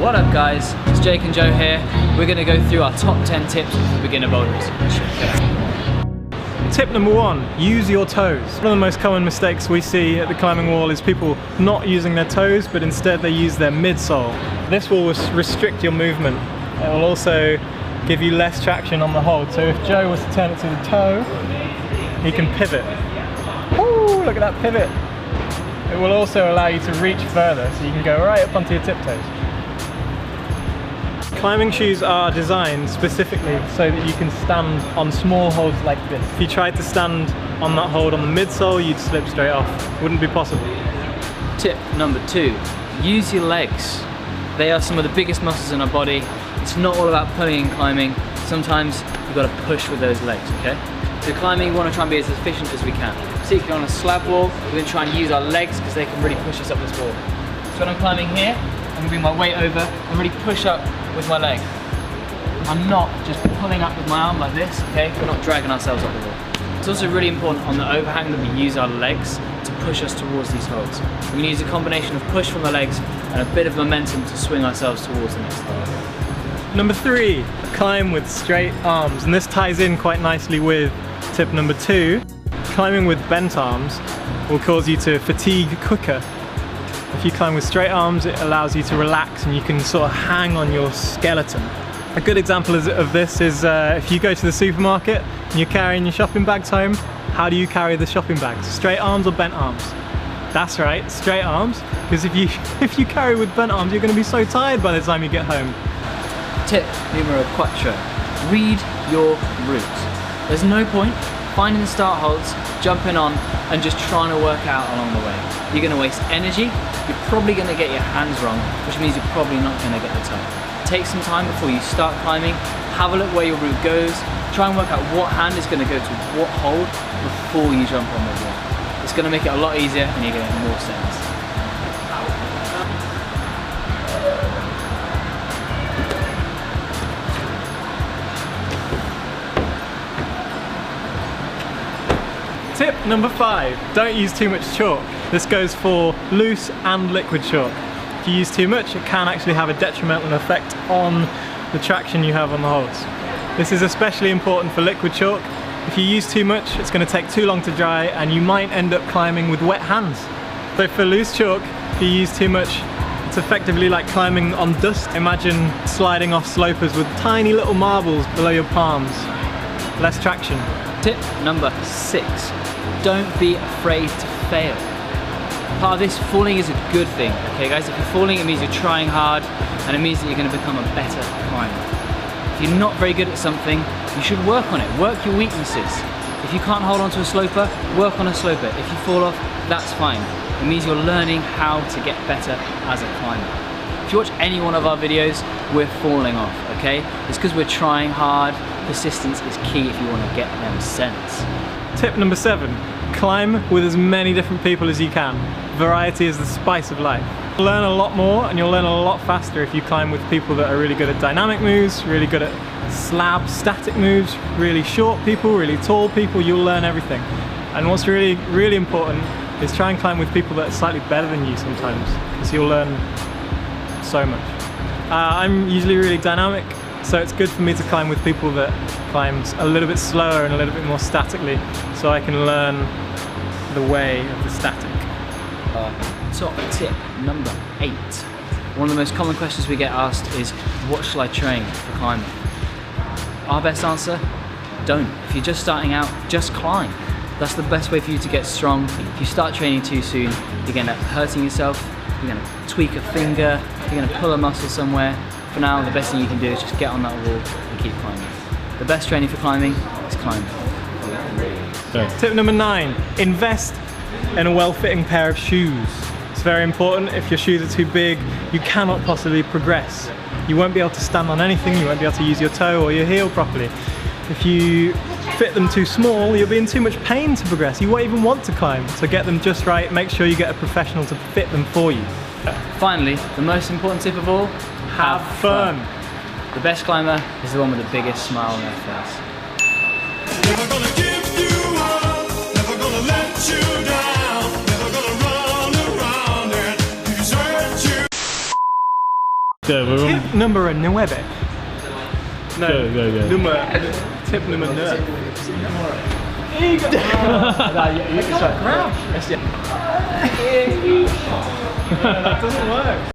What up guys, it's Jake and Joe here. We're going to go through our top 10 tips for beginner boulders. Tip number 1, use your toes. One of the most common mistakes we see at the climbing wall is people not using their toes, but instead they use their midsole. This will restrict your movement. It will also give you less traction on the hold. So if Joe was to turn it to the toe, he can pivot. Woo, look at that pivot. It will also allow you to reach further, so you can go right up onto your tiptoes. Climbing shoes are designed specifically so that you can stand on small holds like this. If you tried to stand on that hold on the midsole, you'd slip straight off. Wouldn't be possible. Tip number 2, use your legs. They are some of the biggest muscles in our body. It's not all about pulling and climbing. Sometimes you've got to push with those legs, okay? So climbing, we want to try and be as efficient as we can. Particularly on a slab wall, we're going to try and use our legs because they can really push us up this wall. So when I'm climbing here, I'm going to bring my weight over and really push up with my leg. I'm not just pulling up with my arm like this, okay? We're not dragging ourselves up the wall. It's also really important on the overhang that we use our legs to push us towards these holds. We're going to use a combination of push from the legs and a bit of momentum to swing ourselves towards the next hold. Number 3, climb with straight arms. And this ties in quite nicely with tip number 2. Climbing with bent arms will cause you to fatigue quicker. If you climb with straight arms, it allows you to relax and you can sort of hang on your skeleton. A good example of this is if you go to the supermarket and you're carrying your shopping bags home, how do you carry the shopping bags? Straight arms or bent arms? That's right, straight arms, because if you carry with bent arms, you're going to be so tired by the time you get home. Tip numero 4, read your route. There's no point finding the start holds, jumping on and just trying to work out along the way. You're going to waste energy, you're probably going to get your hands wrong, which means you're probably not going to get the top. Take some time before you start climbing, have a look where your route goes, try and work out what hand is going to go to what hold before you jump on the wall. It's going to make it a lot easier and you're going to get more sense. Tip number 5, don't use too much chalk. This goes for loose and liquid chalk. If you use too much, it can actually have a detrimental effect on the traction you have on the holds. This is especially important for liquid chalk. If you use too much, it's going to take too long to dry and you might end up climbing with wet hands. So for loose chalk, if you use too much, it's effectively like climbing on dust. Imagine sliding off slopers with tiny little marbles below your palms. Less traction. Tip number 6, don't be afraid to fail. Part of this, falling is a good thing, okay guys? If you're falling, it means you're trying hard and it means that you're going to become a better climber. If you're not very good at something, you should work on it. Work your weaknesses. If you can't hold onto a sloper, work on a sloper. If you fall off, that's fine. It means you're learning how to get better as a climber. If you watch any one of our videos, we're falling off, okay? It's because we're trying hard. Persistence is key if you want to get them sense. Tip number 7, climb with as many different people as you can. Variety is the spice of life. You'll learn a lot more and you'll learn a lot faster if you climb with people that are really good at dynamic moves, really good at slab static moves, really short people, really tall people. You'll learn everything. And what's really, really important is try and climb with people that are slightly better than you sometimes, because you'll learn so much. I'm usually really dynamic, so it's good for me to climb with people that climb a little bit slower and a little bit more statically, so I can learn the way of the static. Top tip number 8. One of the most common questions we get asked is, what shall I train for climbing? Our best answer, don't. If you're just starting out, just climb. That's the best way for you to get strong. If you start training too soon, you're going to end up hurting yourself, you're going to tweak a finger, you're going to pull a muscle somewhere. For now, the best thing you can do is just get on that wall and keep climbing. The best training for climbing is climbing. Tip number 9, invest in a well-fitting pair of shoes. It's very important. If your shoes are too big, you cannot possibly progress. You won't be able to stand on anything, you won't be able to use your toe or your heel properly. If you fit them too small, you'll be in too much pain to progress. You won't even want to climb. So get them just right, make sure you get a professional to fit them for you. Finally, the most important tip of all, have fun. The best climber is the one with the biggest smile on their face. Go, we're on. Tip number 9. No. Go. Tip number 9. Here you go. That doesn't work.